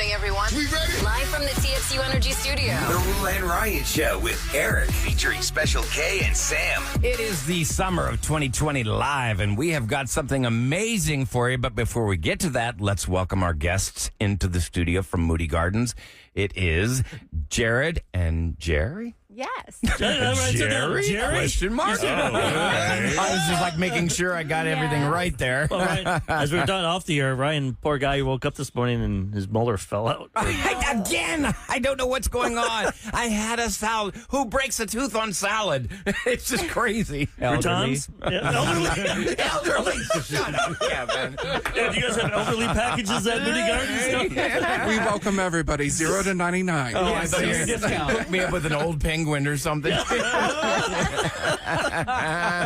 morning, everyone. We ready? Live from the TXU Energy Studio. The Roula and Ryan Show with Eric, featuring Special K and Sam. It is the summer of 2020 live, and we have got something amazing for you. But before we get to that, let's welcome our guests into the studio from Moody Gardens. It is Jared and Jerry. Yes. Jerry? Question mark? I was just like making sure I got everything right there. Well, Ryan, as we were done off the air, Ryan, poor guy, he woke up this morning and his molar fell out. Again, I don't know what's going on. I had a salad. Who breaks a tooth on salad? It's just crazy. Elderly. Yeah, elderly. Elderly. Shut up, Kevin. Yeah, do you guys have elderly packages at Moody Gardens? We welcome everybody, 0 to 99. Oh, I thought you were going to hook me up with an old penguin or something.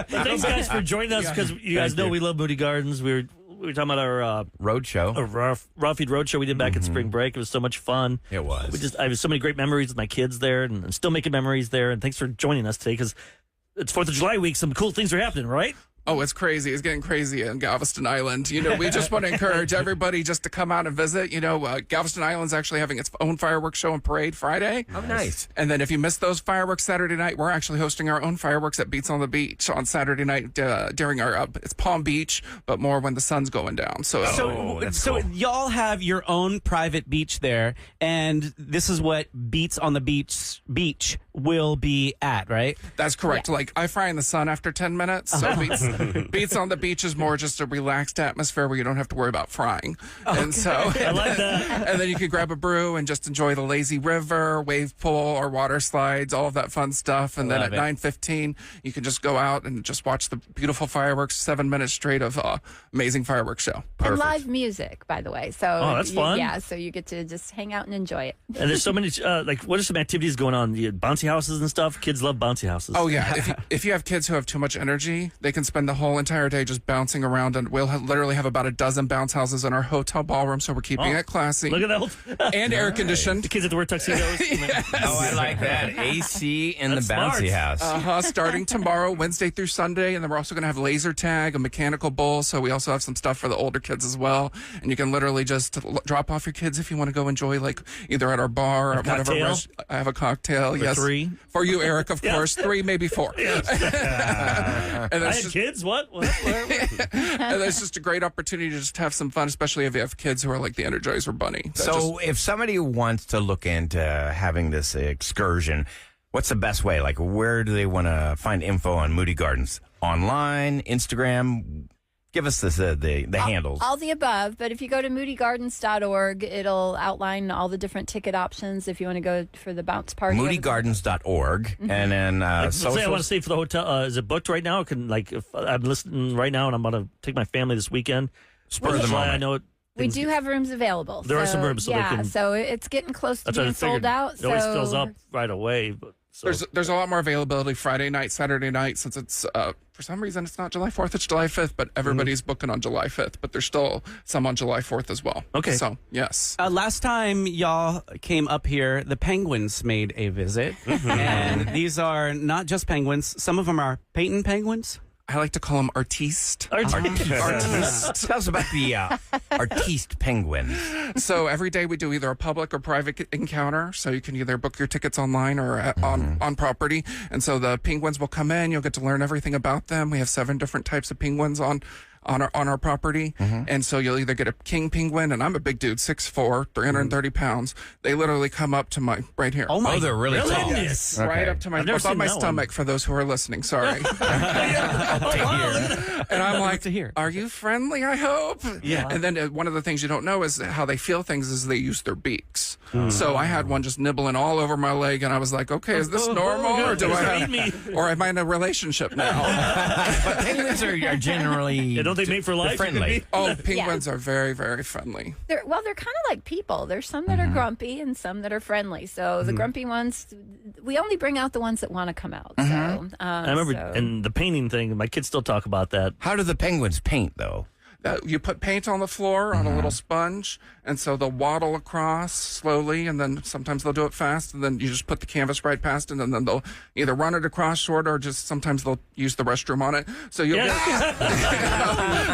Thanks, guys, for joining us, because you guys know we love Moody Gardens. We were talking about our road show, Raw Feed Road Show we did back in spring break. It was so much fun. It was. I have so many great memories with my kids there, and I'm still making memories there. And thanks for joining us today, because it's 4th of July week. Some cool things are happening, right? Oh, it's crazy. It's getting crazy in Galveston Island. You know, we just want to encourage everybody just to come out and visit. You know, Galveston Island's actually having its own fireworks show and parade Friday. Oh, nice. And then if you miss those fireworks Saturday night, we're actually hosting our own fireworks at Beats on the Beach on Saturday night during our, it's Palm Beach, but more when the sun's going down. So So y'all have your own private beach there, and this is what Beats on the Beach will be at, right? That's correct. Yeah. Like, I fry in the sun after 10 minutes. So Beats on the Beach is more just a relaxed atmosphere where you don't have to worry about frying. Okay. And so, I like that. And then you can grab a brew and just enjoy the lazy river, wave pool, or water slides, all of that fun stuff. And then at 9:15, you can just go out and just watch the beautiful fireworks, 7 minutes straight of amazing fireworks show. And live music, by the way. So that's fun. Yeah, so you get to just hang out and enjoy it. And there's so many, what are some activities going on? You bouncy houses and stuff? Kids love bouncy houses. Oh, yeah. If you have kids who have too much energy, they can spend the whole entire day just bouncing around, and we'll literally have about a dozen bounce houses in our hotel ballroom, so we're keeping it classy. Look at that. And air conditioned. The kids have to wear tuxedos. Yes. Oh, I like that. AC in That's the bouncy smart. house. Starting tomorrow, Wednesday through Sunday, and then we're also going to have laser tag, a mechanical bull, so we also have some stuff for the older kids as well, and you can literally just drop off your kids if you want to go enjoy, like, either at our bar or whatever. I have a cocktail, yes. 3? For you, Eric, of course. 3, maybe 4. And I had kids? What? And it's just a great opportunity to just have some fun, especially if you have kids who are like the Energizer Bunny. So if somebody wants to look into having this excursion, what's the best way? Like, where do they want to find info on Moody Gardens? Online, Instagram? Give us the handles. All the above, but if you go to moodygardens.org, it'll outline all the different ticket options if you want to go for the bounce party. Moodygardens.org. And then Say I want to stay for the hotel. Is it booked right now? If I'm listening right now and I'm going to take my family this weekend, spur of the moment. I know we do have rooms available. There are some rooms, so yeah, they can. So it's getting close to being sold out. It always fills up right away. But, there's a lot more availability Friday night, Saturday night, since it's for some reason it's not July 4th, it's July 5th, but everybody's booking on July 5th. But there's still some on July 4th as well. Okay. So yes. Last time y'all came up here, the penguins made a visit, and these are not just penguins. Some of them are Peyton penguins. I like to call them artiste. Artiste. Tell us about the artiste penguin. So every day we do either a public or private encounter. So you can either book your tickets online or on property. And so the penguins will come in. You'll get to learn everything about them. We have 7 different types of penguins on our property. And so you'll either get a king penguin, and I'm a big dude, 6'4", 330 pounds. They literally come up to my right here. Oh, they're really tall. Yes. Right up to my above my stomach for those who are listening. Sorry. And I'm like, are you friendly? I hope. Yeah. And then one of the things you don't know is how they feel things is they use their beaks. So I had one just nibbling all over my leg, and I was like, okay, is this normal, or am I in a relationship now? But penguins are generally don't they mate for life? friendly. Oh, penguins are very, very friendly. They're kind of like people. There's some that are grumpy and some that are friendly. So the grumpy ones, we only bring out the ones that want to come out. So I remember, and the painting thing, my kids still talk about that. How do the penguins paint, though? You put paint on the floor on a little sponge, and so they'll waddle across slowly, and then sometimes they'll do it fast, and then you just put the canvas right past it, and then they'll either run it across short or just sometimes they'll use the restroom on it. So you'll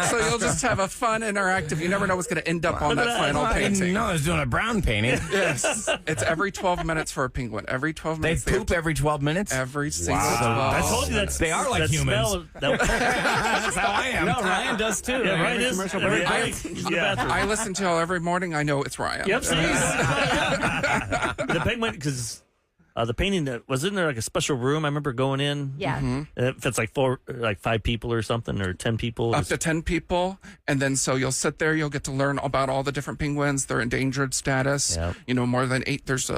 so you'll just have a fun interactive. You never know what's going to end up on that final I didn't painting. know I was doing a brown painting. Yes, it's every 12 minutes for a penguin. Every 12 They minutes. poop every 12 minutes? every single 12. I told you that They are like that humans. smell, that, That's how I am. No, Ryan does too. yeah, Ryan is. Commercial Every break. break, he's in the bathroom. I listen to every morning. I know it's Ryan. Yep. See? The penguin, because the painting that was in there like a special room. I remember going in. Yeah. If it's like 5 people or something, or 10 people. Up to 10 people, and then so you'll sit there, you'll get to learn about all the different penguins, their endangered status. Yep. You know, more than 8, there's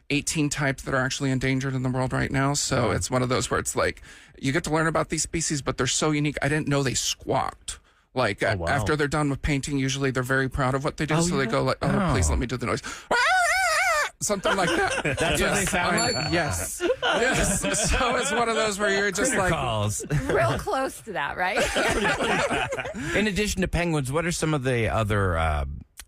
18 types that are actually endangered in the world right now. So it's one of those where it's like, you get to learn about these species, but they're so unique. I didn't know they squawked. Like wow. after they're done with painting, usually they're very proud of what they do. So they go like, oh, please let me do the noise. Something like that. That's what they sound like? Yes. Yes. So it's one of those where you're just Critter like, calls. Real close to that, right? In addition to penguins, what are some of the other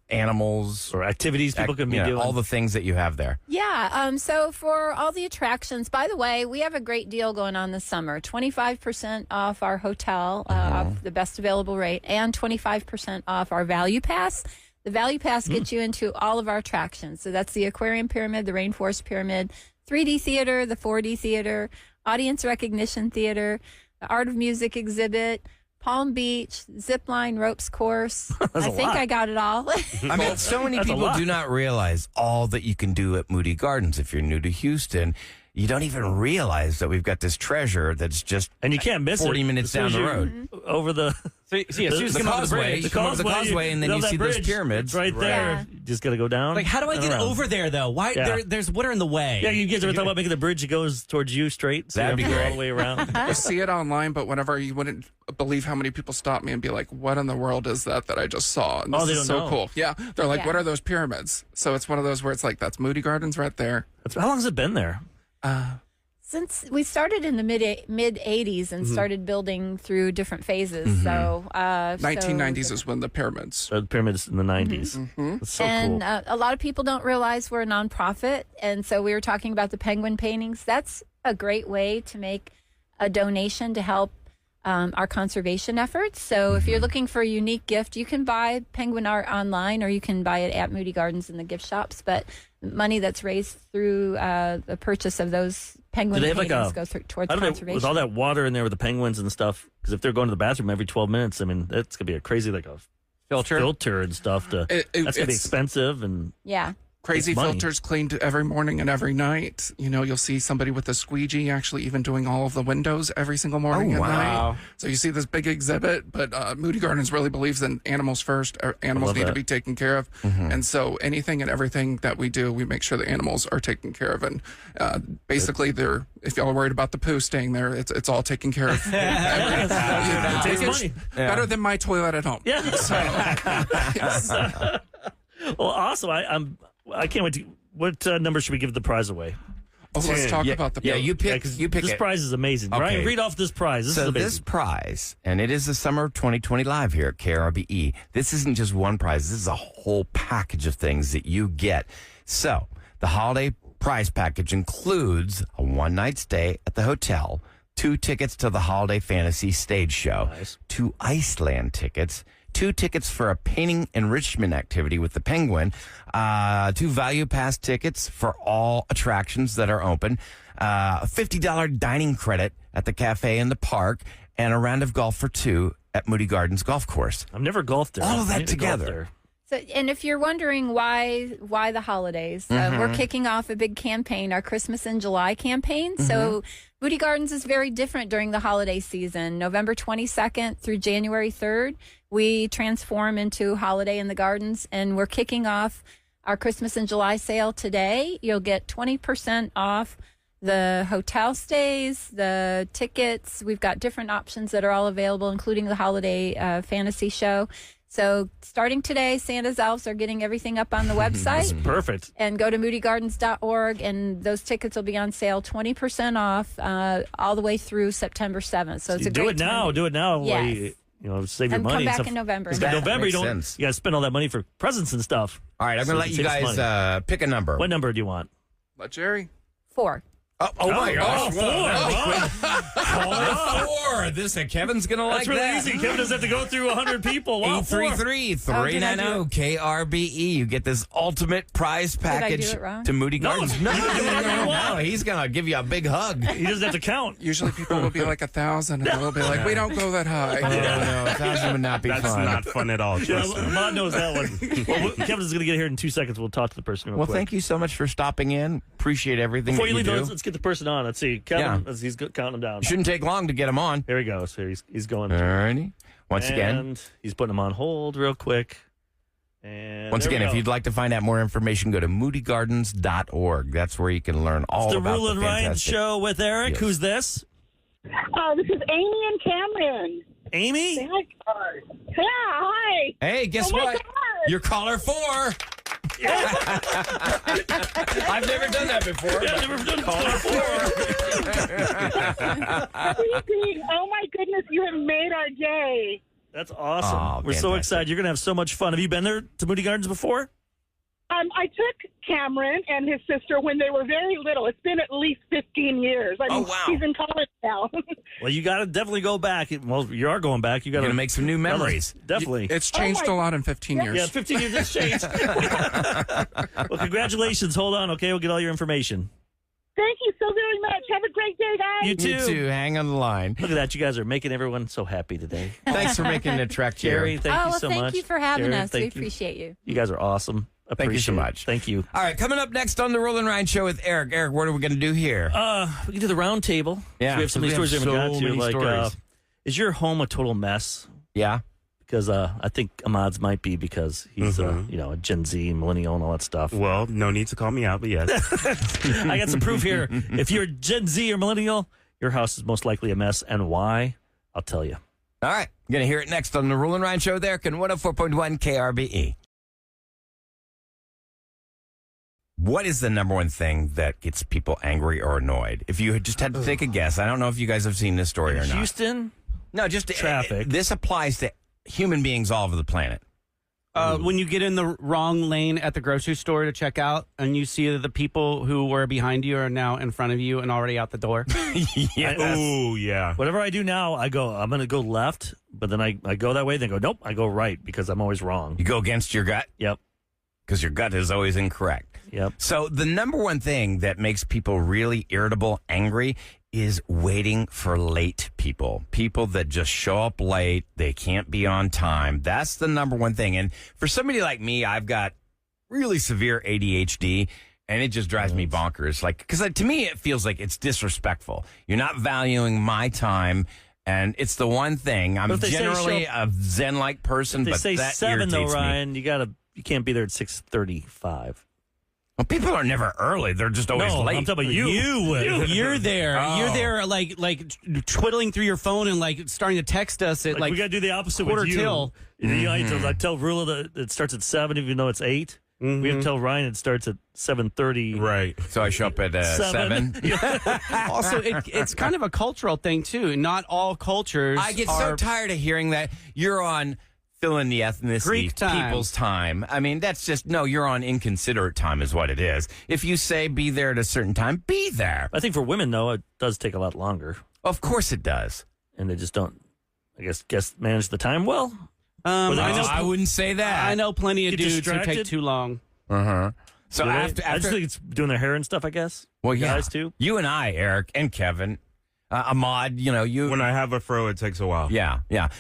animals or activities people can be doing. all the things that you have there? Yeah. So for all the attractions, by the way, we have a great deal going on this summer. 25% off our hotel, off the best available rate, and 25% off our Value Pass. The Value Pass gets you into all of our attractions. So that's the Aquarium Pyramid, the Rainforest Pyramid, 3D Theater, the 4D Theater, Audience Recognition Theater, the Art of Music exhibit, Palm Beach, zip line, ropes course. I think I got it all. I mean, so many That's a people lot. do not realize all that you can do at Moody Gardens. If you're new to Houston, you don't even realize that we've got this treasure that's just And you can't miss 40 it. minutes As soon down as the you- road. Over the So as soon as you The come over the causeway, bridge, you come over the causeway, and then you that see those bridge, pyramids. it's right there. Yeah. You just got to go down. like, how do I and get around. over there though? Why? Yeah. There's water in the way. Yeah, you guys ever thought about making the bridge that goes towards you straight? So That'd you be have to go great. all the way around. I see it online, but whenever you wouldn't believe how many people stop me and be like, what in the world is that I just saw? And this Oh, they is don't so know. cool. Yeah. They're like, Yeah. what are those pyramids? So it's one of those where it's like, that's Moody Gardens right there. How long has it been there? Since we started in the mid 80s and started building through different phases. So 1990s is when the pyramids. The pyramids in the 90s. That's so and cool. a lot of people don't realize we're a nonprofit. And so we were talking about the penguin paintings. That's a great way to make a donation to help our conservation efforts. So if you're looking for a unique gift, you can buy penguin art online, or you can buy it at Moody Gardens in the gift shops. But money that's raised through the purchase of those penguin Do they have like paintings a- goes towards I don't know, conservation. with all that water in there with the penguins and stuff, because if they're going to the bathroom every 12 minutes, I mean, that's going to be a crazy, like a filter and stuff. That's going to be It's expensive. And Yeah. crazy It's money. filters cleaned every morning and every night. You know, you'll see somebody with a squeegee actually even doing all of the windows every single morning and night. So you see this big exhibit, but Moody Gardens really believes in animals first. Animals love need to that. be taken care of. And so anything and everything that we do, we make sure the animals are taken care of. And basically, if y'all are worried about the poo staying there, it's all taken care of. it takes money. Better than my toilet at home. Yeah. Well, awesome. I can't wait to. What number should we give the prize away? Oh, let's talk about the Yeah, you pick. 'cause You pick this it. prize is amazing. Okay. Ryan, read off this prize. This is So amazing. this prize, and it is the summer of 2020 live here at KRBE. This isn't just one prize. This is a whole package of things that you get. So the holiday prize package includes a one-night stay at the hotel, 2 tickets to the Holiday Fantasy Stage Show, Nice. 2 Iceland tickets, 2 tickets for a painting enrichment activity with the Penguin, 2 Value Pass tickets for all attractions that are open, a $50 dining credit at the cafe in the park, and a round of golf for 2 at Moody Gardens Golf Course. I've never golfed there. All of that I need to golf together. there. So, and if you're wondering why the holidays, we're kicking off a big campaign, our Christmas in July campaign. So Moody Gardens is very different during the holiday season. November 22nd through January 3rd, we transform into Holiday in the Gardens, and we're kicking off our Christmas in July sale today. You'll get 20% off the hotel stays, the tickets. We've got different options that are all available, including the Holiday Fantasy Show. So starting today, Santa's elves are getting everything up on the website. Perfect. And go to moodygardens.org, and those tickets will be on sale 20% off all the way through September 7th. So it's a Do great it now. time. Do it now. Yes. While you save your And money. come back stuff. in November. Because in That November, makes you sense. got to spend all that money for presents and stuff. All right, I'm going to let you save guys pick a number. What number do you want? Let Jerry. 4. Oh my gosh. Caller 4. Kevin's going to like That's really that. easy. Kevin doesn't have to go through 100 people. Wow, 833-390 KRBE. You get this ultimate prize I package do it wrong? to Moody Gardens. you can do whatever you want. No, he's going to give you a big hug. He doesn't have to count. Usually people will be like 1,000, and they'll be like, we don't go that high. Oh, no, 1,000 would not be That's fun. not fun at all. Yeah, Trust me. Mom knows that one. Well, Kevin's going to get here in 2 seconds. We'll talk to the person real Well, quick. thank you so much for stopping in. Appreciate everything Before that you you leave, do. let's get the person on. Let's see. Kevin, Yeah. he's counting them down. Shouldn't take long to get him on. Here he goes. Here he's going. Alrighty. Once again, And he's putting him on hold real quick. And Once there we again, if go. you'd like to find out more information, go to moodygardens.org. That's where you can learn all the about Roula the and Ryan fantastic. show with Eric. Yes. Who's this? This is Amy and Cameron. Amy? Yeah, hi. Hey, guess Oh my what? God. You're caller 4. I've never done that before. Yeah, I've never done caller 4. Everything. Oh my goodness, you have made our day. That's awesome. Oh, We're so fantastic. excited. You're going to have so much fun. Have you been there to Moody Gardens before? I took Cameron and his sister when they were very little. It's been at least 15 years. I mean, wow. he's in college now. Well, you got to definitely go back. Well, you are going back. You got You're to going to make some new memories. Definitely. It's changed my- a lot in 15 years. Yeah, 15 years has changed. Well, congratulations. Hold on, okay? We'll get all your information. Thank you so very much. Have a great day, guys. You too. You too. Hang on the line. Look at that. You guys are making everyone so happy today. Thanks for making the trek here. Jerry, thank you so thank much. you for having Jerry, us. We thank you. appreciate you. You guys are awesome. Thank you so Appreciate it. much. Thank you. All right, coming up next on the Roula and Ryan show with Eric. Eric, what are we going to do here? We can do the round table. Yeah, We have so we many have stories we haven't so got to. many Like, stories. is your home a total mess? Yeah. Because I think Ahmad's might be because he's a Gen Z, millennial, and all that stuff. Well, no need to call me out, but yes. I got some proof here. If you're Gen Z or millennial, your house is most likely a mess. And why? I'll tell you. All right. Going to hear it next on the Roula and Ryan show with Eric and 104.1 KRBE. What is the number one thing that gets people angry or annoyed? If you had just had to take a guess, I don't know if you guys have seen this story or not. Houston? No, just Traffic. This applies to human beings all over the planet. When you get in the wrong lane at the grocery store to check out and you see that the people who were behind you are now in front of you and already out the door. Yes. Ooh, yeah. Whatever I do now, I'm going to go left, but then I go that way, then go, nope, I go right because I'm always wrong. You go against your gut Yep. because your gut is always incorrect. Yep. So the number one thing that makes people really irritable, angry, is waiting for late people. People that just show up late, they can't be on time. That's the number one thing. And for somebody like me, I've got really severe ADHD, and it just drives me bonkers. Like, because to me, it feels like it's disrespectful. You're not valuing my time. And it's the one thing. I'm But if they say generally show- a Zen-like person, They but say that 7, though, irritates me. Ryan. You can't be there at 6:35. Well, people are never early. They're just always No, late. I'm talking about you. You're there. Oh. You're there like twiddling through your phone and like starting to text us at Like, we got to do the opposite quarter with you. till. You know, I tell Roula that it starts at 7, even though it's 8. We have to tell Ryan it starts at 7:30. Right. So I show up at 7. Also, it's kind of a cultural thing too. Not all cultures. I get are, so tired of hearing that you're on fill in the ethnicity, Greek time. people's time. I mean, that's just, no, you're on inconsiderate time is what it is. If you say be there at a certain time, be there. I think for women, though, it does take a lot longer. Of course it does. And they just don't, I guess manage the time well. I wouldn't say that. I know plenty of Get dudes who distracted? take too long. Uh-huh. So Do they? after, I just think it's doing their hair and stuff, I guess. well, yeah, Guys, too. you and I, Eric and Kevin, Ahmad, you. When I have a fro, it takes a while. Yeah.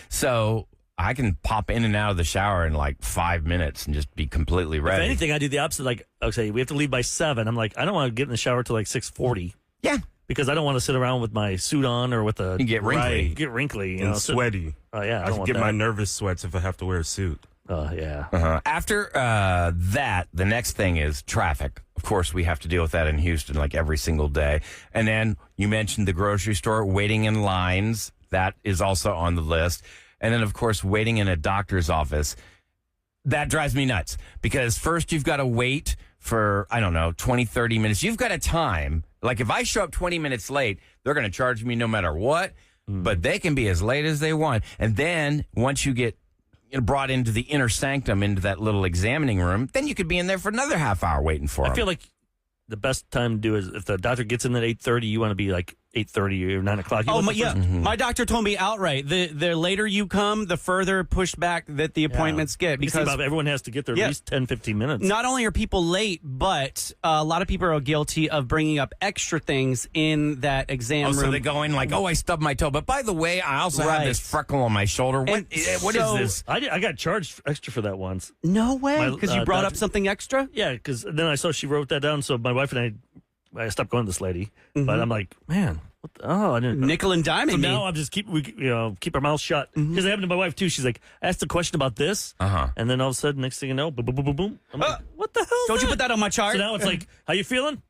So I can pop in and out of the shower in like 5 minutes and just be completely ready. If anything, I do the opposite. Like, okay, we have to leave by 7. I'm like, I don't want to get in the shower till like 6:40 Yeah. because I don't want to sit around with my suit on or with a You get wrinkly. Get wrinkly, you And know. sweaty. Oh yeah, I I don't want get that. my nervous sweats if I have to wear a suit. Oh yeah. After that, the next thing is traffic. Of course, we have to deal with that in Houston like every single day. And then you mentioned the grocery store, waiting in lines. That is also on the list. And then, of course, waiting in a doctor's office. That drives me nuts because first you've got to wait for, 20, 30 minutes. You've got a time. Like if I show up 20 minutes late, they're going to charge me no matter what. but they can be as late as they want. And then once you get brought into the inner sanctum, into that little examining room, then you could be in there for another half hour waiting for them. I feel like the best time to do is if the doctor gets in at 8:30, you want to be like 8:30 or 9 o'clock. My doctor told me outright, the later you come, the further pushed back that the appointments get. Because everyone has to get there at least 10, 15 minutes. Not only are people late, but a lot of people are guilty of bringing up extra things in that exam room. So they go in like, I stubbed my toe. But by the way, I also have this freckle on my shoulder. What is this? I got charged extra for that once. No way, because you brought up something extra? Yeah, because then I saw she wrote that down, so my wife and I stopped going to this lady. But I'm like, man, I didn't know. Nickel and diming. So now I'm just keep our mouth shut. Because it happened to my wife too. She's like, I asked a question about this, and then all of a sudden, next thing you know, boom, boom, boom, boom, boom. I'm like, what the hell? Don't you put that on my chart? So now it's like, how you feeling?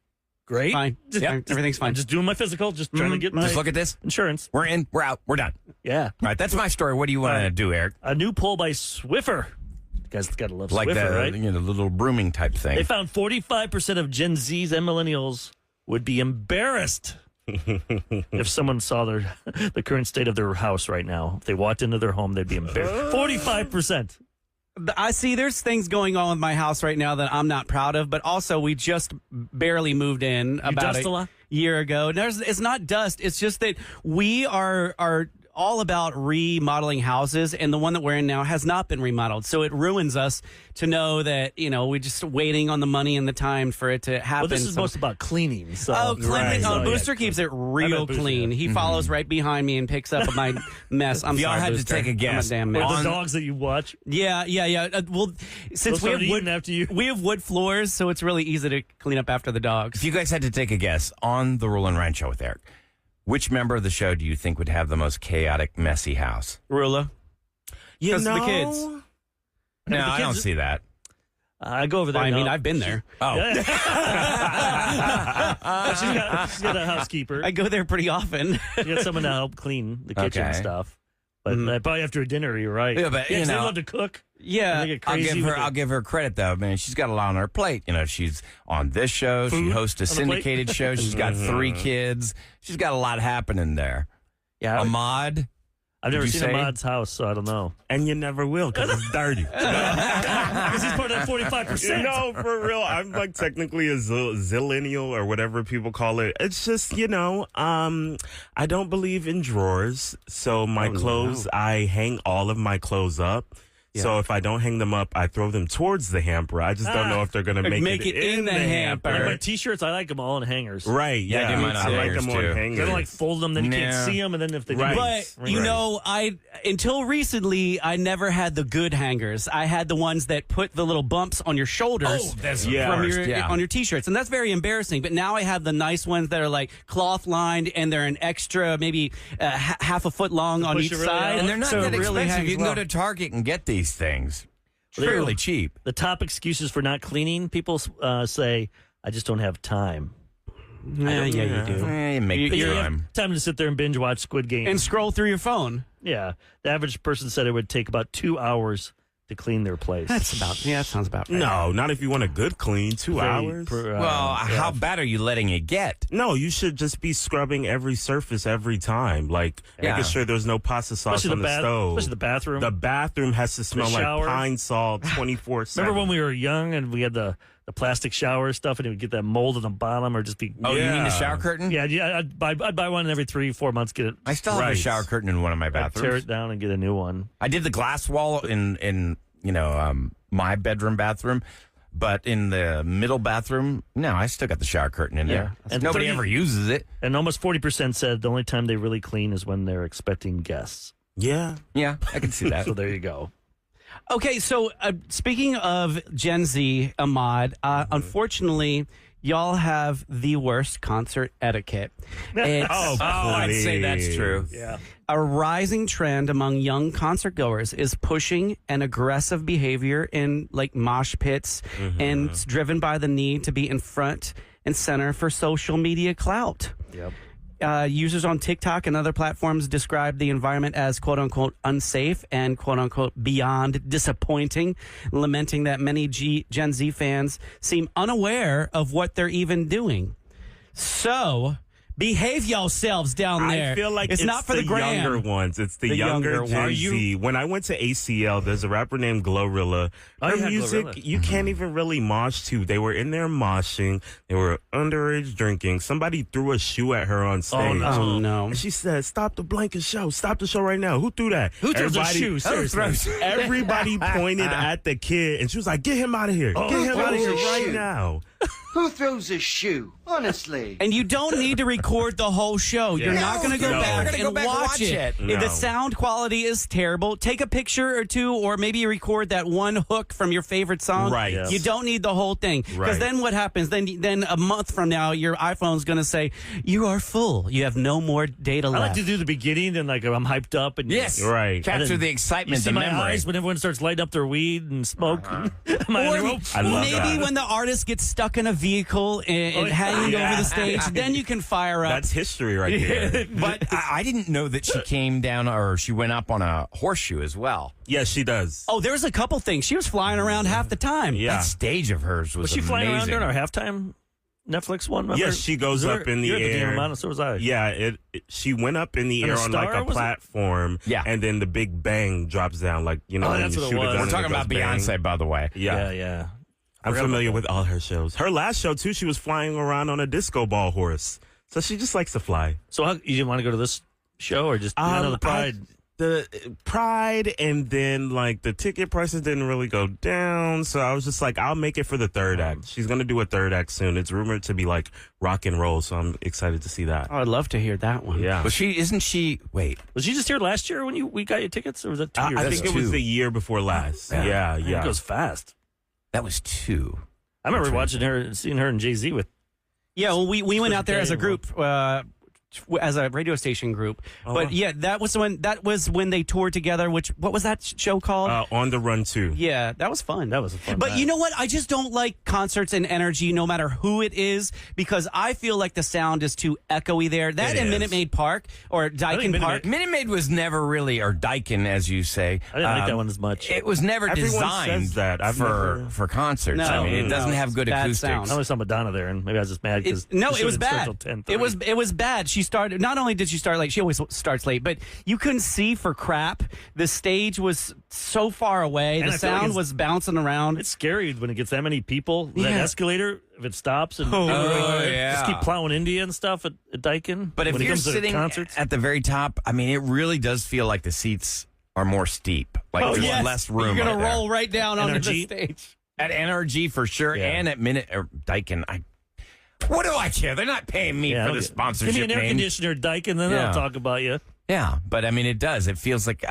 Great. Fine. Everything's fine. I'm just doing my physical, just trying to get my Just look at this. insurance. We're in, we're out, we're done. Yeah. All right, that's my story. What do you want to do, Eric? A new poll by Swiffer. You guys got to love Like Swiffer, right? the little brooming type thing. They found 45% of Gen Zs and millennials would be embarrassed if someone saw the current state of their house right now. If they walked into their home, they'd be embarrassed. 45%. I see there's things going on with my house right now that I'm not proud of, but also we just barely moved in about a year ago. It's not dust. It's just that we are all about remodeling houses, and the one that we're in now has not been remodeled. So it ruins us to know that, we're just waiting on the money and the time for it to happen. Well, this is most about cleaning. So. Cleaning. Booster keeps it real clean. He follows right behind me and picks up my mess. I'm sorry, had Booster. to take a guess. I'm a damn mess. Or the dogs that you watch. Yeah. Well, since we have wood floors, so it's really easy to clean up after the dogs. If you guys had to take a guess on the Roula and Ryan Show with Eric, which member of the show do you think would have the most chaotic, messy house? Roula. Because the kids. No, I don't see that. I go over there. I mean, I've been there. Oh. she's got a housekeeper. I go there pretty often. She got someone to help clean the kitchen and stuff. But probably after dinner, you're right. Yeah, but they love to cook. Yeah, I'll give her credit though. Man, she's got a lot on her plate. She's on this show. She hosts a syndicated show. She's got 3 kids. She's got a lot happening there. Yeah, Ahmad. I've never seen Ahmad's house, so I don't know. And you never will because it's dirty. Because he's part of that 45%. No, for real. I'm like technically a zillennial or whatever people call it. It's just, I don't believe in drawers. So my clothes, I hang all of my clothes up. Yeah. So if I don't hang them up, I throw them towards the hamper. I just don't know if they're going to make it in the hamper. Like my T-shirts, I like them all in hangers. Right, yeah. I do mine on I like hangers, them too. on hangers. I don't like fold them, then you can't see them, and then if they do... But, until recently, I never had the good hangers. I had the ones that put the little bumps on your shoulders on your T-shirts, and that's very embarrassing. But now I have the nice ones that are like cloth lined, and they're an extra, maybe half a foot long on each side. And they're not that expensive. You can go to Target and get these things. Fairly cheap. The top excuses for not cleaning, people say, I just don't have time. Yeah, you do. You make the time. Time to sit there and binge watch Squid Game. And scroll through your phone. Yeah. The average person said it would take about 2 hours to clean their place. That sounds about right. No, not if you want a good clean. 2 hours. How bad are you letting it get? No, you should just be scrubbing every surface every time. Like, making sure there's no pasta sauce on the stove. Especially the bathroom. The bathroom has to smell like pine salt 24/7. Remember when we were young and we had the plastic shower stuff and it would get that mold on the bottom or just be... Oh, you mean the shower curtain? Yeah, I'd buy one every 3-4 months, get it... I still have a shower curtain in one of my bathrooms. I'd tear it down and get a new one. I did the glass wall in my bedroom bathroom, but in the middle bathroom, no, I still got the shower curtain in there. And nobody ever uses it. And almost 40% said the only time they really clean is when they're expecting guests. Yeah. Yeah, I can see that. So there you go. Okay, so speaking of Gen Z, Ahmad, unfortunately, y'all have the worst concert etiquette. I'd say that's true. Yeah. A rising trend among young concert goers is pushing and aggressive behavior in like mosh pits, and it's driven by the need to be in front and center for social media clout. Yep. Users on TikTok and other platforms describe the environment as quote-unquote unsafe and quote-unquote beyond disappointing, lamenting that many Gen Z fans seem unaware of what they're even doing. So, Behave yourselves down there. I feel like it's not for the gram. younger ones. It's the younger Gen Z. When I went to ACL, there's a rapper named Glorilla. Her music, Glorilla. you can't even really mosh to. They were in there moshing. They were underage drinking. Somebody threw a shoe at her on stage. Oh, no. And she said, "Stop the blanket show. Stop the show right now." Who threw that? Who throws a shoe? Seriously. Everybody pointed at the kid, and she was like, "Get him out of here. Get him out of here right now." Who throws a shoe? Honestly. And you don't need to record the whole show. You're not going to go back and watch it. No. If the sound quality is terrible, take a picture or two, or maybe you record that one hook from your favorite song. Right. Yes. You don't need the whole thing. Because Right. then what happens? Then a month from now, your iPhone's going to say, you are full. You have no more data I left. like to do the beginning, and like I'm hyped up. And Yes. Right. Capture the you excitement, see the my memory. eyes when everyone starts lighting up their weed and smoke. Or I love maybe that. when the artist gets stuck in a vehicle and hanging over the stage, then you can fire up. That's history right there. But I didn't know that she came down or she went up on a horseshoe as well. Yes, she does. Oh, there's a couple things. She was flying around half the time. Yeah. That stage of hers was Was she flying around amazing. during our halftime Netflix one? Remember? Yes, she goes up in the You're at air. the Amount, so was I. Yeah, she went up in the On a air on like star, a was it? platform. Yeah. And then the big bang drops down, like, you know, Oh, when that's you what it shoot a was. gun We're and Talking it about goes bang. Beyonce, by the way. Yeah. Yeah. I'm familiar with all her shows. Her last show, too, she was flying around on a disco ball horse. So she just likes to fly. So you didn't want to go to this show or just the Pride? The Pride, and then like the ticket prices didn't really go down. So I was just like, I'll make it for the third act. She's going to do a third act soon. It's rumored to be like rock and roll. So I'm excited to see that. Oh, I'd love to hear that one. Yeah. Was she, wait. Was she just here last year when we got your tickets, or was that 2 years I ago? think it was the year before last. Yeah. It goes fast. That was 2. I remember seeing her and Jay-Z with. Yeah, well, we went out there as a Day group, as a radio station group. But yeah, that was when they toured together. What was that show called? On the Run 2. Yeah, that was fun. That was a fun But night. you know what? I just don't like concerts and energy, no matter who it is, because I feel like the sound is too echoey there. That It and is. Minute Maid Park or Dyken Park. Minute Maid was never really, or Dyken, as you say. I didn't like that one as much. It was never Everyone designed says that. for concerts. No. I mean, it doesn't have good Bad acoustics. sound. I only saw Madonna there, and maybe I was just mad because It was bad. It was bad. She started. Not only did she start late, she always starts late, but you couldn't see for crap. The stage was so far away. And The I feel like sound it's- was bouncing around. It's scary when it gets that many people. That Yeah. escalator, if it stops and yeah. just keep plowing India and stuff at Dyken. But if when it you're comes to sitting concerts, at the very top, I mean, it really does feel like the seats are more steep. Like there's less room. You're up gonna there. roll right down onto the NRG? stage. At NRG for sure, Yeah. and at Minute or Dyken. What do I care? They're not paying me for the sponsorship. Give me an air name. conditioner, Dyken, then Yeah. I'll talk about you. Yeah, but I mean, it does. It feels like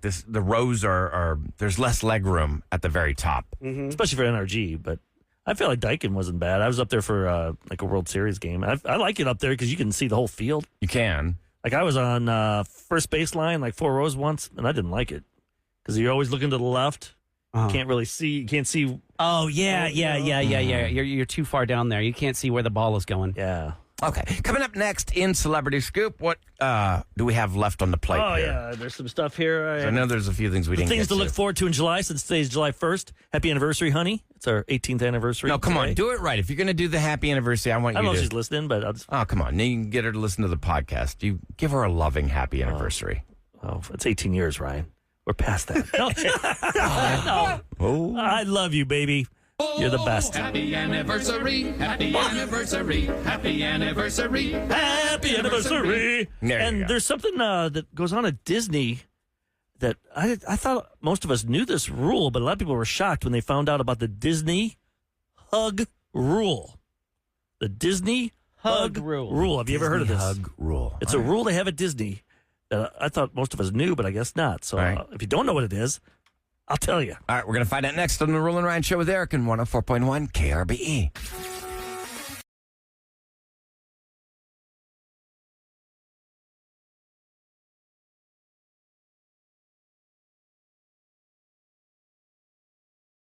this. The rows are there's less leg room at the very top. Especially for NRG, but I feel like Dyken wasn't bad. I was up there for like a World Series game. I like it up there because you can see the whole field. You can. Like I was on first baseline, like 4 rows once, and I didn't like it because you're always looking to the left. Uh-huh. You can't really see. You can't see. Oh yeah. You're too far down there. You can't see where the ball is going. Yeah. Okay, coming up next in Celebrity Scoop, what do we have left on the plate Oh here? yeah. There's some stuff here. So I know there's a few things we didn't Things get to look forward to in July, since today's July 1st. Happy anniversary, honey. It's our 18th anniversary. No, come on, today. do it right. If you're going to do the happy anniversary, I want I you don't know to. if she's listening, but I'll just, Oh, come on. Now you can get her to listen to the podcast. You give her a loving happy anniversary. it's 18 years, Ryan. We're past that. No. Oh. I love you, baby. You're the best. Happy anniversary, happy anniversary, happy anniversary. Happy anniversary. There you And go. there's something that goes on at Disney that I thought most of us knew this rule, but a lot of people were shocked when they found out about the Disney hug rule. The Disney hug rule. Have you ever heard of this? Hug rule. It's a rule they have at Disney that I thought most of us knew, but I guess not. So Right. if you don't know what it is, I'll tell you. All right, we're going to find out next on the Roula and Ryan Show with Eric and 104.1 KRBE.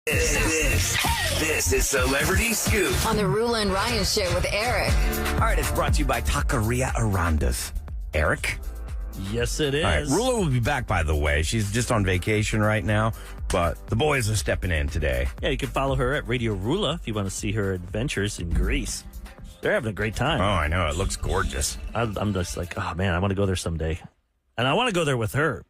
This is Celebrity Scoop. On the Roula and Ryan Show with Eric. All right, it's brought to you by Taqueria Arandas. Eric? Yes, it is. All right, Roula will be back, by the way. She's just on vacation right now, but the boys are stepping in today. Yeah, you can follow her at Radio Roula if you want to see her adventures in Greece. They're having a great time. Oh, I know. It looks gorgeous. I'm just like, oh, man, I want to go there someday. And I want to go there with her.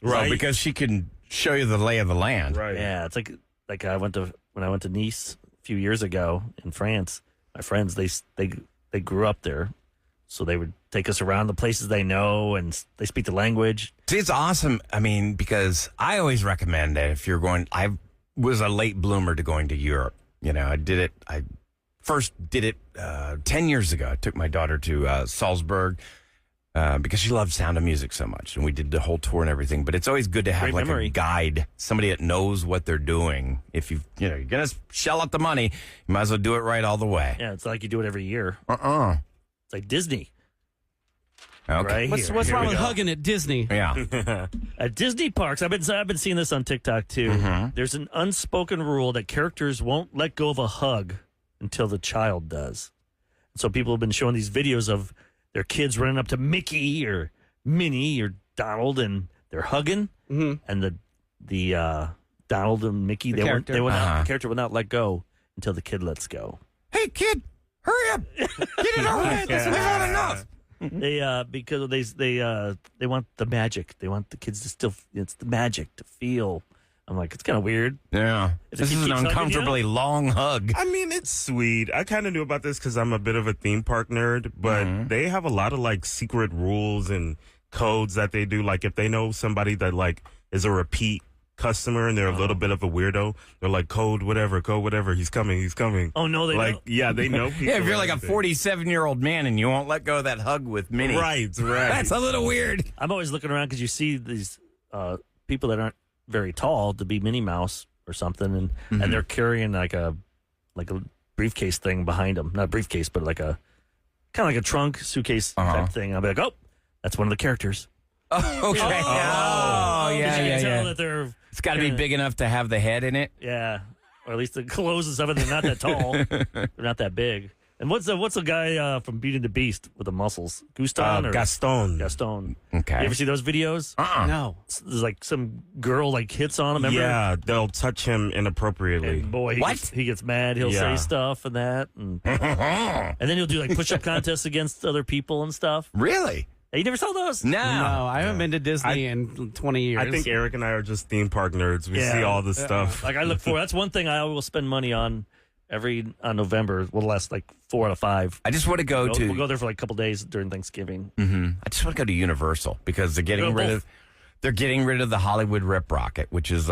Right. Because she can show you the lay of the land. Right. Yeah, it's like when I went to Nice a few years ago in France. My friends, they grew up there, so they would take us around the places they know, and they speak the language. See, it's awesome. I mean, because I always recommend that if you're going. I was a late bloomer to going to Europe. You know, I first did it 10 years ago. I took my daughter to Salzburg. Because she loved Sound of Music so much, and we did the whole tour and everything. But it's always good to have a guide, somebody that knows what they're doing. If you're gonna shell out the money, you might as well do it right all the way. Yeah, it's like you do it every year. It's like Disney. Okay. Right What's wrong with hugging at Disney? Yeah. At Disney parks, I've been seeing this on TikTok too. Mm-hmm. There's an unspoken rule that characters won't let go of a hug until the child does. So people have been showing these videos of their kids running up to Mickey or Minnie or Donald, and they're hugging, and the Donald and Mickey, the character will not let go until the kid lets go. Hey, kid, hurry up! Get it over with. We've had enough. Because they want the magic. They want the kids to still. It's the magic to feel. I'm like, it's kind of weird. Yeah. If This the kid is an keeps hugging uncomfortably long hug. I mean, it's sweet. I kind of knew about this because I'm a bit of a theme park nerd, but they have a lot of like secret rules and codes that they do. Like if they know somebody that like is a repeat customer and they're a little bit of a weirdo, they're like code whatever. He's coming. Oh no, they like don't. yeah, they know people. Yeah, if you're like a 47-year-old man and you won't let go of that hug with Minnie. Right. That's a little weird. I'm always looking around because you see these people that aren't very tall to be Minnie Mouse or something, and they're carrying like a briefcase thing behind them. Not a briefcase, but like a kind of like a trunk suitcase type thing. I'll be like, oh, that's one of the characters. Oh, okay. Oh, You can yeah. tell that they're. It's got to be big enough to have the head in it. Yeah, or at least the clothes and stuff. They're not that tall. They're not that big. And what's the guy from Beauty and the Beast with the muscles? Gaston. Gaston. Okay. You ever see those videos? No. There's like some girl like hits on him. Remember? Yeah, they'll touch him inappropriately. And boy, he gets mad. He'll say stuff and that, and then he'll do like push-up contests against other people and stuff. Really? Hey, you never saw those? No, I haven't been to Disney in 20 years. I think Eric and I are just theme park nerds. We see all this stuff. Like I look for. That's one thing I will spend money on on November. Will last like 4 out of 5. I just want to go to. We'll go there for like a couple days during Thanksgiving. I just want to go to Universal because they're getting rid of the Hollywood Rip Rocket, which is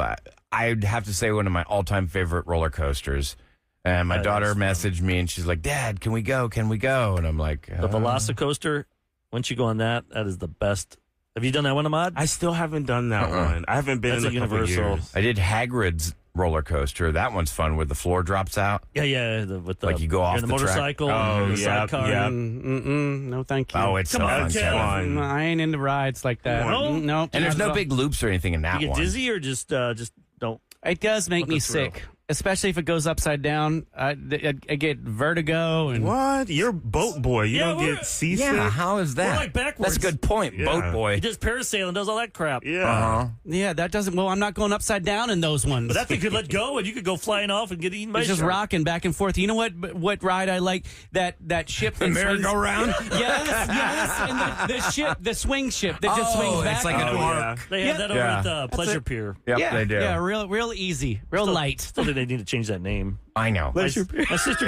I'd have to say one of my all-time favorite roller coasters. And my daughter messaged me and she's like, "Dad, can we go? Can we go?" And I'm like, the Velocicoaster. Once you go on that is the best. Have you done that one, Ahmad? I still haven't done that one. I haven't been in a Universal. couple years. I did Hagrid's roller coaster. That one's fun where the floor drops out. Yeah. With the, like you go off the the motorcycle. Oh, the sidecar. yeah. No, thank you. Oh, it's so fun. I ain't into rides like that. No. And there's no big loops or anything in that You get one. dizzy or just don't? It does make me sick, especially if it goes upside down. I get vertigo. And What? You're a boat boy. You don't get seasick? Yeah, how is that? We're like backwards. That's a good point, boat boy. He does parasailing, does all that crap. Yeah. yeah, that doesn't. Well, I'm not going upside down in those ones. But that thing could let go, and you could go flying off and get eaten by It's just shark. rocking back and forth. You know what ride I like? That ship. The merry-go-round? yes. And the swing ship that just swings back. It's like an arc. They have that over at the Pleasure Pier. Yep, they do. Yeah, real easy, real light. Still think they need to change that name. I know. My sister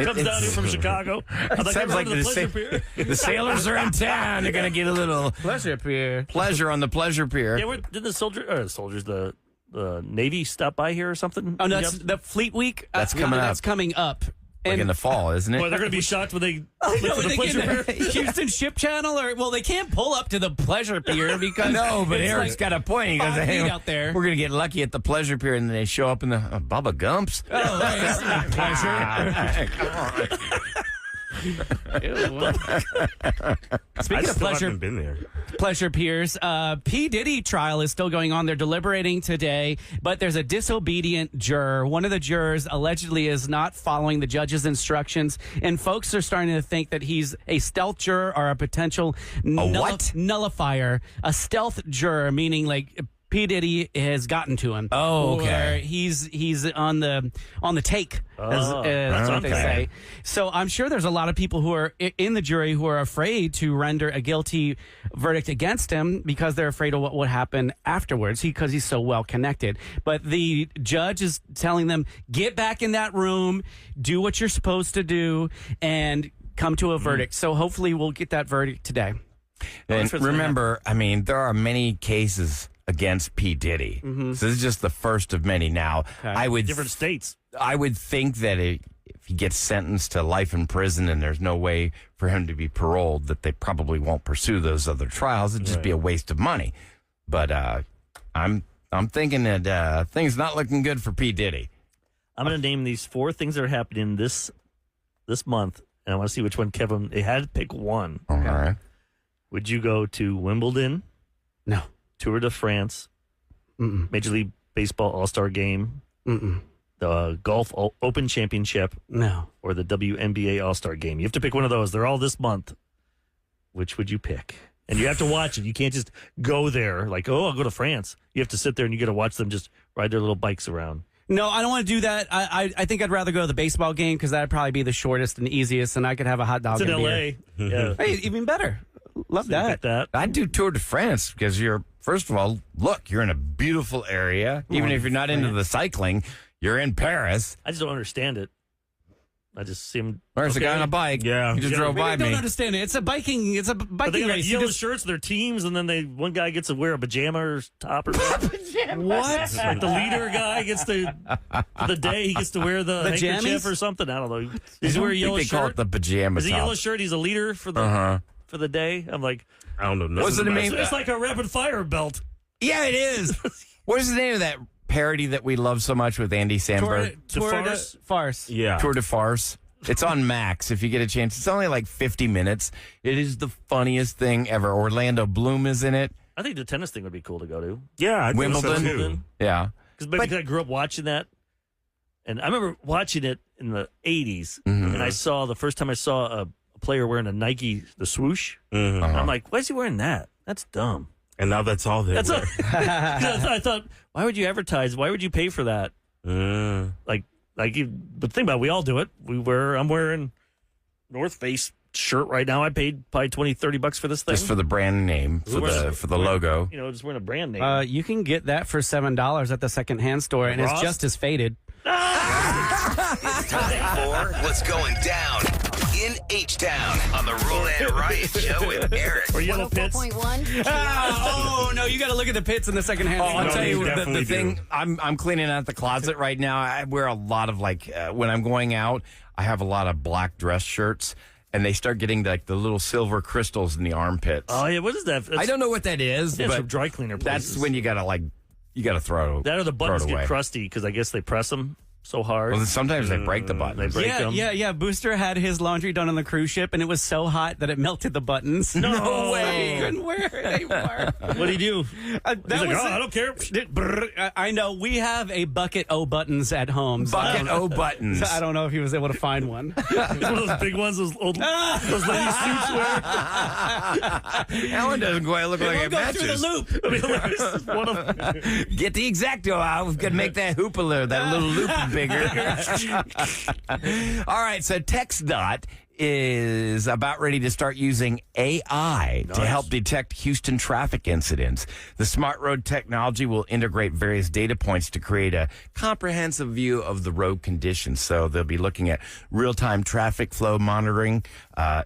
comes down here from Chicago. I'm like, Sounds like the Pleasure Pier. the sailors are in town. They're going to get a little Pleasure Pier. pleasure on the pleasure pier. Yeah, did the Navy stop by here or something? Oh, no, that's the Fleet Week. That's coming up. That's coming up. Like in the fall, isn't it? Boy, they're going to be shocked when they No, flip for the they Pleasure get Pier. Houston Ship Channel, they can't pull up to the Pleasure Pier because No, but it's Eric's like got a point. He goes, 5 "Hey, feet out there." we're going to get lucky at the pleasure pier," and then they show up in the Bubba Gumps. Oh, that's not pleasure. Come on. Speaking of pleasure, haven't been there. Pleasure Piers, P. Diddy trial is still going on. They're deliberating today, but there's a disobedient juror. One of the jurors allegedly is not following the judge's instructions, and folks are starting to think that he's a stealth juror or a potential what? nullifier. A stealth juror, meaning like P. Diddy has gotten to him. Oh, okay. Or he's on the take, as what they say. So I'm sure there's a lot of people who are in the jury who are afraid to render a guilty verdict against him because they're afraid of what would happen afterwards because he's so well connected. But the judge is telling them, get back in that room, do what you're supposed to do, and come to a verdict. So hopefully we'll get that verdict today. And remember, I mean, there are many cases against P. Diddy. So this is just the first of many now. Okay. Different states. I would think that if he gets sentenced to life in prison and there's no way for him to be paroled, that they probably won't pursue those other trials. It'd just be a waste of money. But I'm thinking that things not looking good for P. Diddy. I'm going to name these 4 things that are happening this month, and I want to see which one, Kevin. They had to pick one. All right. Would you go to Wimbledon? No. Tour de France? Mm-mm. Major League Baseball All-Star Game? Mm-mm. The Golf Open Championship? No. Or the WNBA All-Star Game? You have to pick one of those. They're all this month. Which would you pick? And you have to watch it. You can't just go there like, oh, I'll go to France. You have to sit there and you got to watch them just ride their little bikes around. No, I don't want to do that. I think I'd rather go to the baseball game because that'd probably be the shortest and easiest, and I could have a hot dog. It's in and L.A. Yeah. Hey, even better. Love that. I'd do Tour de France because first of all, look, you're in a beautiful area. Even if you're not into the cycling, you're in Paris. I just don't understand it. I just see him. There's a guy on a bike. Yeah. He just drove by me. I don't understand it. It's a biking But they got race. yellow shirts, their teams, and then one guy gets to wear a pajama or top or something. What? Like the leader guy gets to, for the day, he gets to wear the handkerchief or something. I don't know. Does he wear a yellow shirt? They call it the pajama Is it top. yellow shirt? He's a leader for the day. I'm like, I don't know. What's the name? It's like a rapid fire belt. Yeah, it is. What is the name of that parody that we love so much with Andy Samberg? Tour de Farce. Yeah. Tour de Farce. It's on Max if you get a chance. It's only like 50 minutes. It is the funniest thing ever. Orlando Bloom is in it. I think the tennis thing would be cool to go to. Yeah, I think Wimbledon. so too. Yeah. Because I grew up watching that. And I remember watching it in the 80s. And I saw the first time I saw a player wearing a Nike, the swoosh. I'm like, why is he wearing that? That's dumb. And now that's all they wear. I thought, why would you advertise? Why would you pay for that? But think about it, we all do it. I'm wearing North Face shirt right now. I paid probably $20-$30 for this thing. Just for the brand name, for the logo. You know, just wearing a brand name. You can get that for $7 at the secondhand store, and it's just as faded. It's time for What's Going Down in H-Town on the Roula and Ryan Show with Eric. Or Yellow Pits. 104.1. No, you got to look at the pits in the secondhand store. I'll tell you definitely the thing. I'm cleaning out the closet right now. I wear a lot of when I'm going out, I have a lot of black dress shirts. And they start getting the little silver crystals in the armpits. Oh, yeah. What is that? I don't know what that is, It's but from dry cleaner places. that's when you got to throw that or the buttons throw it away. get crusty because I guess they press them so hard. Well, sometimes they break the buttons. They break them. Yeah. Booster had his laundry done on the cruise ship, and it was so hot that it melted the buttons. No He way. couldn't wear it anymore. What do you do? That He's like, was I don't care. I know. We have a bucket O buttons at home. So Bucket O buttons. I don't know if he was able to find one. It's one of those big ones those lady suits wear. That one doesn't quite look like it Go through the matches. loop. I mean, this is one of Get the Exacto out. We've got to make that hoop that little loop bigger. All right, so TxDOT is about ready to start using AI to help detect Houston traffic incidents. The smart road technology will integrate various data points to create a comprehensive view of the road conditions. So they'll be looking at real-time traffic flow monitoring,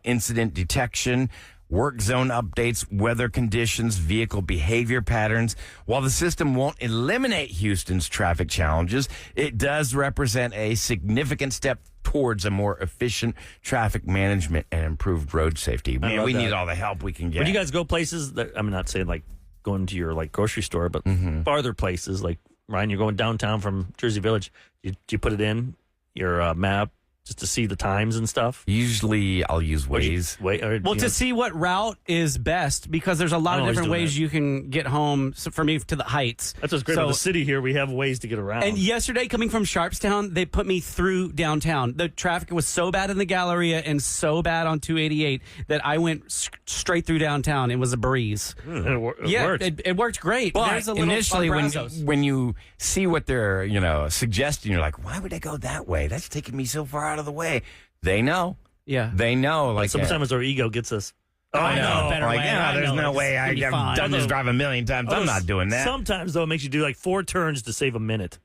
incident detection, work zone updates, weather conditions, vehicle behavior patterns. While the system won't eliminate Houston's traffic challenges, it does represent a significant step towards a more efficient traffic management and improved road safety. Man, we need all the help we can get. When you guys go places that I'm not saying like going to your grocery store, but farther places like Ryan, you're going downtown from Jersey Village. You put it in your map just to see the times and stuff? Usually I'll use Waze. To see what route is best, because there's a lot of different ways you can get home. So for me, to the Heights. That's what's great about the city here. We have ways to get around. And yesterday, coming from Sharpstown, they put me through downtown. The traffic was so bad in the Galleria and so bad on 288 that I went straight through downtown. It was a breeze. It worked. It worked great. But initially, when you see what they're suggesting, you're like, why would I go that way? That's taking me so far out of the way. They know. Yeah. They know. Like sometimes our ego gets us. Oh, I know. There's no way. I've done this drive a million times. I'm not doing that. Sometimes, though, it makes you do like 4 turns to save a minute.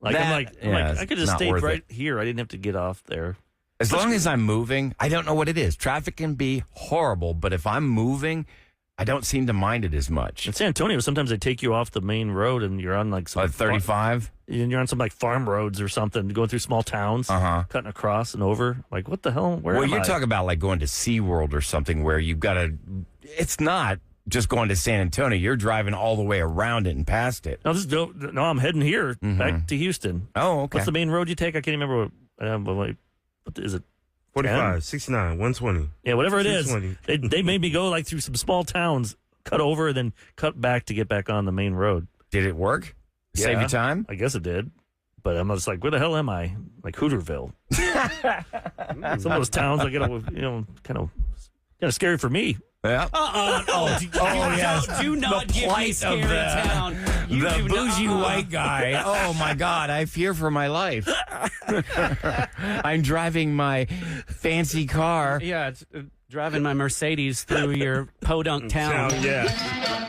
I could have stayed right here. I didn't have to get off there. As long as I'm moving, I don't know what it is. Traffic can be horrible, but if I'm moving, I don't seem to mind it as much. In San Antonio, sometimes they take you off the main road and you're on like some 35. And you're on some like farm roads or something, going through small towns, cutting across and over. Like, what the hell? Where am I? You're talking about like going to SeaWorld or something where you've got to. It's not just going to San Antonio. You're driving all the way around it and past it. No, I'm heading here back to Houston. Oh, okay. What's the main road you take? I can't remember what is it? 45, 10? 69, 120. Yeah, whatever it is. They made me go like through some small towns, cut over, and then cut back to get back on the main road. Did it work? Yeah, save you time? I guess it did. But I'm just like, where the hell am I? Like Hooterville. Some of those towns, I get, kind of scary for me. Yeah. Do not give me scary town. The bougie white guy. Oh, my God. I fear for my life. I'm driving my fancy car. Yeah, it's driving my Mercedes through your podunk town. Yeah.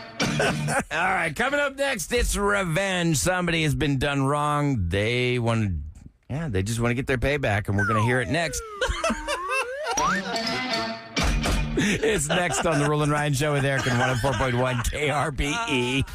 All right, coming up next, it's revenge. Somebody has been done wrong. They just want to get their payback, and we're going to hear it next. It's next on the Roula and Ryan Show with Eric and 104.1 KRBE.